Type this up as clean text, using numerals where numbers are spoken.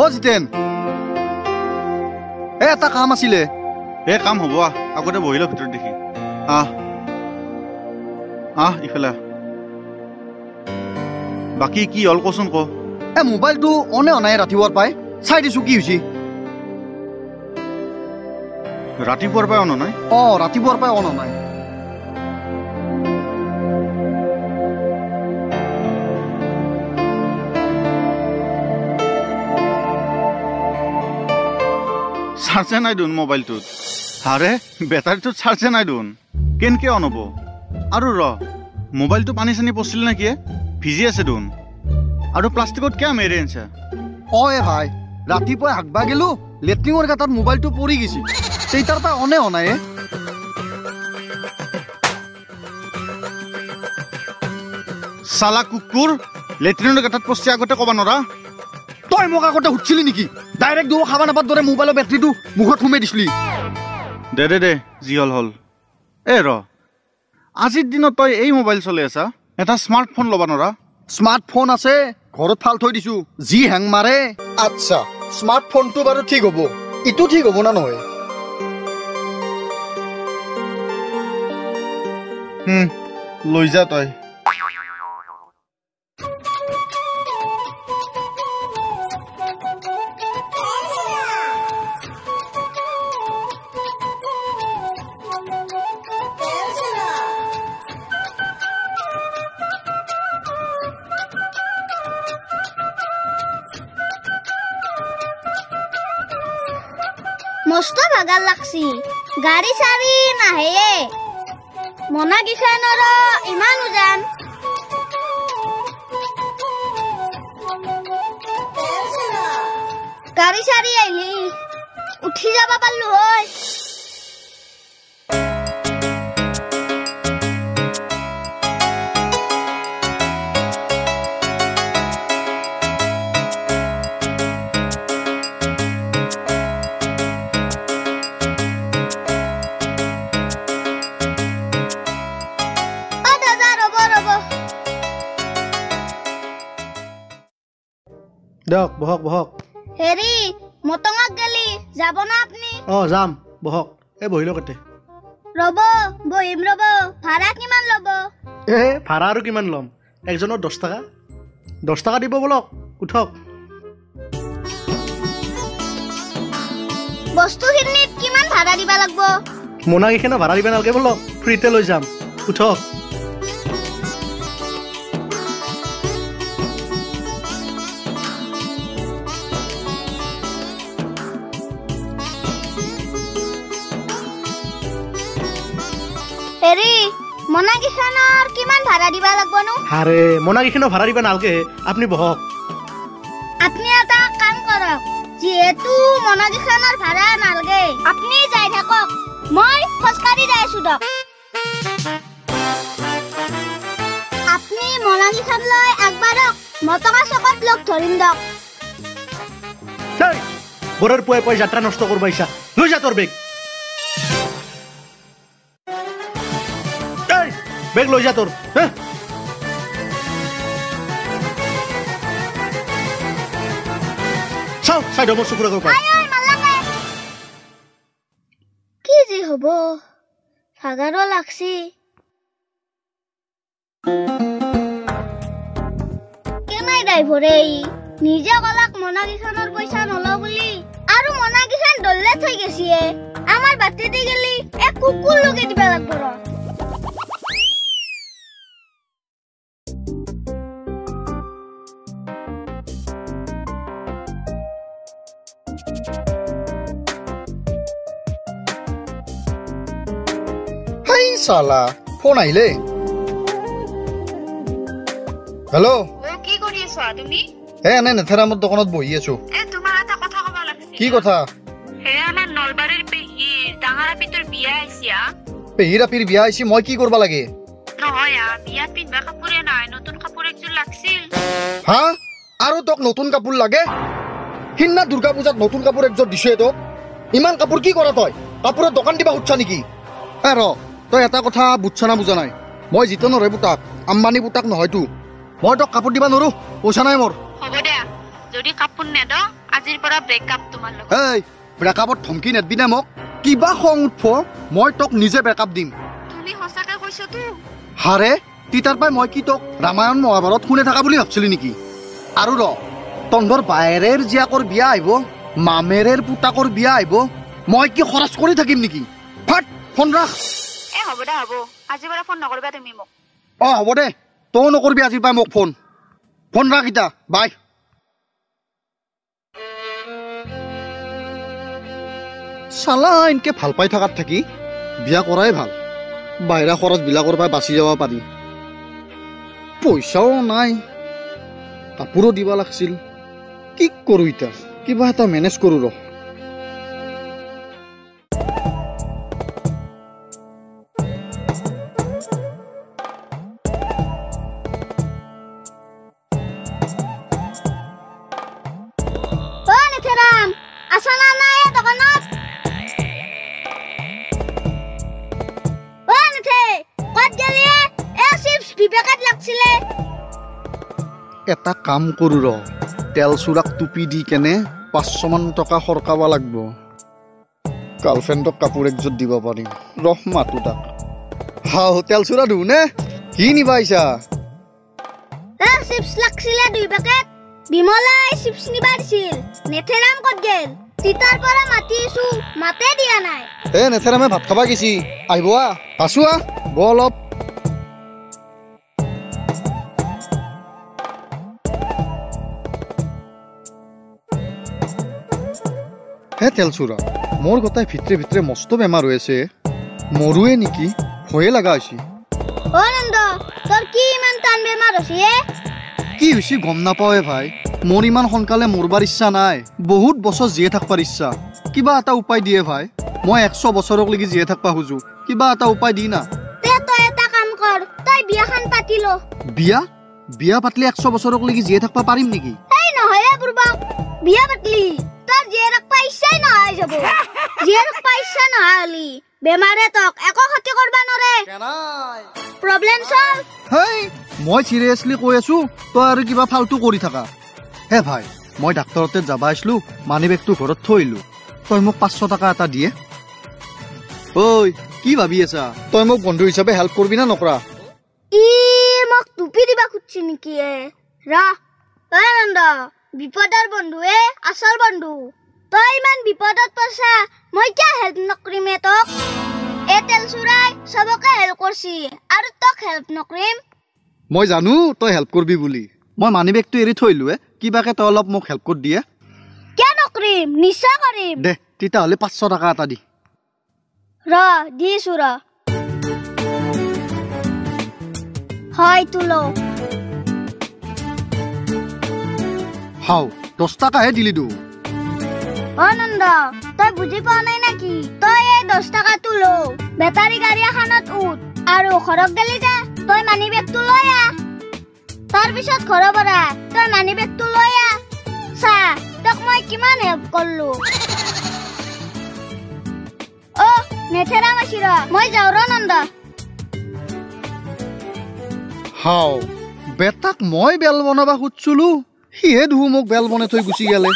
অ জিতেন এটা কাম আছিলে কাম হ'ব আগতে বহিল ভিতৰত দেখি ইফালে বাকী কি হ'ল কচোন ক মোবাইলটো অনে অনাই ৰাতিপুৱাৰ পাই চাই দিছো কি হৈছে ৰাতিপুৱাৰ পাই অন নাই ৰাতিপুৱাৰ পাই অন নাই চাৰ্জে নাই দেখোন মোবাইলটোত আৰে বেটাৰীটোত চাৰ্জে নাই দেখোন কেনেকে অন হ'ব আৰু মোবাইলটো পানী চানী পৰছিল নেকি ভিজি আছে দেখোন আৰু প্লাষ্টিকত কিয় মেৰি আনছা ভাই ৰাতিপুৱাই হাকবা গেলো লেট্ৰিনৰ গাঁতত মোবাইলটো পৰি গৈছে সেইটাৰ পৰা অনে অনাই চালা কুকুৰ লেট্ৰিনৰ গাঁতত পৰছি আগতে ক'বা নৰা তই মোক আগতে সুধিছিলি নেকি ডাইৰেক্ট দুৱ খাবা নাপাত দৰে মোবাইলৰ বেটাৰীটো মুখত সোমাই দিছিলি দে যি হ'ল আজিৰ দিনত তই এই মোবাইল চলাই আছা এটা স্মাৰ্টফোন ল'বা নৰা স্মাৰ্টফোন আছে ঘৰত ফাল থৈ দিছো যি হেং মাৰে আচ্ছা স্মাৰ্টফোনটো বাৰু ঠিক হ'ব ইটো ঠিক হ'ব না নহয় লৈ যা তই মস্ত ভাগাৰ লাগছি গাড়ী চাৰি নাহে মনা কিখানৰ ইমান উজান গাড়ী চাৰি আহিলি উঠি যাব পাৰলো হয় দিয়ক বহক হেৰি মটঙত গেলি যাব না আপনি যাম বহক বহি লওক এতে ৰব বহিম ৰব ভাড়া কিমান ল'ব ভাড়া আৰু কিমান ল'ম একজনৰ 10 টকা দিব বলক উঠক বস্তুখিনিত কিমান ভাড়া দিবা লাগব মোনাকেইখনো ভাড়া দিবা নালাগে বলক ফ্ৰীতে লৈ যাম উঠক হেৰি মনাকিখানৰ কিমান ভাড়া দিবা লাগব নো আৰে মনাকিখানৰ ভাড়া দিবা নালগে আপনি বহক আপনি এটা কাম কৰক যেহেতু মনাকিখানৰ ভাড়া নালগে আপনি যাই থাকক মই খোজকাঢ়ি যাই আছো দক আপনি মনাকিখান লৈ আগবাঢ়ক মটকা চকত লগ ধৰিম দক বৰৰ পুৱাই যাত্ৰা নষ্ট কৰবা ইচ্ছা লৈ যা তোৰ বেগ বেগ লৈ যা তোৰ চাও চাই মোৰ চকুৰ আগৰ পৰা কি যি হব ভাগাৰো লাগছি কেনাই ড্ৰাইভৰে নিজে কলাক মনাকিখানৰ পইচা নলওঁ বুলি আৰু মনাকিখান দল্লে থৈ গেছি আমাৰ বাটেদি গেলি এক কুকুৰ লগে দিবা লাগব সালা ফোন আহিলে হেল্ল' কি কৰি আছা তুমি এনে নেথেৰামৰ দোকানত বহি আছো তোমাৰ এটা কথা ক'ব লাগিছিল কি কথা আমাৰ নলবাৰীৰ পেহীৰ ডাঙৰ আপিটোৰ বিয়া আহিছে পেহীৰ আপিৰ বিয়া আহিছে মই কি কৰিব লাগে নহয় বিয়াত পিন্ধবা কাপোৰে নাই নতুন কাপোৰ একযোৰ লাগছিল আৰু তোক নতুন কাপোৰ লাগে সিদিনা দুৰ্গা পূজাত নতুন কাপোৰ একযোৰ দিছে তোক ইমান কাপোৰ কি কৰা তই কাপোৰৰ দোকান দিবা খুজিছা নেকি তই এটা কথা বুজছা না বুজা নাই মই জিতনৰ পুতাক আম্বানী পুতাক নহয়তো মই তোক কাপোৰ দিবা নোৱাৰো পইচা নাই মোৰ হ'ব দে যদি কাপোৰ নেদ আজিৰ পৰা ব্ৰেকআপ তোমাৰ লগত এই ব্ৰেকআপত ধমকি নেদবি নে মোক কিবা খং উঠব মই তোক নিজে ব্ৰেকআপ দিম তুমি সঁচাকৈ কৈছো তো হাৰে তিতাৰ পাই মই কি তোক ৰামায়ণ মহাভাৰত শুনে থকা বুলি ভাবছিলি নেকি আৰু ৰ তন্ধৰ বাইৰেৰ জীয়াকৰ বিয়া আহিব মামেৰেৰ পুতাকৰ বিয়া আহিব মই কি খৰচ কৰি থাকিম নেকি ফাট ফোন ৰাখ হ'ব দে হ'ব আজিৰ পৰা ফোন নকৰিবা তুমি মোক হ'ব দে তই নকৰবি আজিৰ পৰা মোক ফোন ৰাখ ইতা বাই চালা এনকে ভাল পাই থকাত থাকি বিয়া কৰাই ভাল বাহিৰা খৰচ বিলাকৰ পৰা বাচি যাব পাৰি পইচাও নাই কাপোৰো দিব লাগছিল কি কৰো ইতা কিবা এটা মেনেজ কৰো ৰ এটা কাম কৰো ৰ তেল চুৰাক টুপি দি কেনে 500 মান টকা খৰকাব লাগব গাৰ্লফ্ৰেণ্ডক কাপোৰ একযোৰ দিব পাৰিম ৰহ মাতো তাক হাও তেল চুৰা দিও নে কি নিবা আইছা চিপছ লাগছিলে 2 পেকেট বিমলাই চিপছ নিবা দিছিল নেথেৰাম কত গেল তিতাৰ পৰা মাতিছো মাতে দিয়া নাই নেথেৰামে ভাত খাবা গেছি আহিবা আছোৱা ব অলপ হে তেলচুৰা মোৰ গোটাই ভিতৰে ভিতৰে মস্ত বেমাৰ হৈ আছে মৰুৱে নেকি ভয়ে লগা হৈছে নন্দ তোৰ কি ইমান টান বেমাৰ হৈছে কি হৈছে গম নাপাৱে ভাই মোৰ ইমান সোনকালে মৰবাৰ ইচ্ছা নাই বহুত বছৰ জীয়ে থাকবাৰ ইচ্ছা কিবা এটা উপায় দিয়ে ভাই মই 100 বছৰক লাগি জীয়ে থাকবা খুজো কিবা এটা উপায় দি না তই এটা কাম কৰ তই বিয়াখন পাতি ল বিয়া পাতলি 100 বছৰক লাগি জীয়ে থাকবা পাৰিম নেকি এই নহয় বুৰবা বিয়া পাতলি তোৰ জীয়ে ৰাখবা ইচ্ছাই নহয় যাব জীয়ে ৰাখবা ইচ্ছা নহলি বেমাৰে তক একো ক্ষতি কৰবা নৰে প্ৰবলেম সলভ হেই মই সিৰিয়াসলি কৈ আছো তই আৰু কিবা ফালতু কৰি থাকা হে ভাই মই ডাক্তৰতে যাবা আইছলো মানি বেগটো ঘৰত থৈলো তই মোক 500 টাকা এটা দিয়ে ঐ কি ভাবি আছা তই মোক বন্ধু হিচাপে হেল্প কৰবি না নকৰা ই মোক টুপি দিবা খুচি নেকি ৰা নন্দ বিপদৰ বন্ধুৱে আচল বন্ধু তই ইমান বিপদত পৰছা মই কি হেল্প নকৰিম তোক তেল চুৰাই সবকে হেল্প কৰছি আৰু তোক হেল্প নকৰিম মই জানো তই হেল্প কৰবি বুলি মই মানি বেগটো এৰি থৈলো কিবাকে তই অলপ মোক হেল্প কৰ দিয়ে কি নকৰিম নিশ্চয় কৰিম দে তিতা হলে 500 টাকা এটা দি ৰ দিছো ৰ হয় তুলো হাও 10 টাকাহে দিলি দু নন্দ তই বুজি পোৱা নাই নেকি তই এই 10 টাকা তুলো বেটাৰী গাড়ী এখনত উঠ আৰু ঘৰত গেলি যা তই মানি বেগটো লৈ আহ তাৰ পিছত ঘৰৰ পৰা তই মানি বেগটো লৈ আহ চা তোক মই কিমান হেল্প কৰলো নেথেৰাম আছিল মই যাওঁ ৰ নন্দ হাও বেটাক মই বেল বনাবা খুজছিলো সিহে ধু মোক বেল বনাই থৈ গুচি গেলে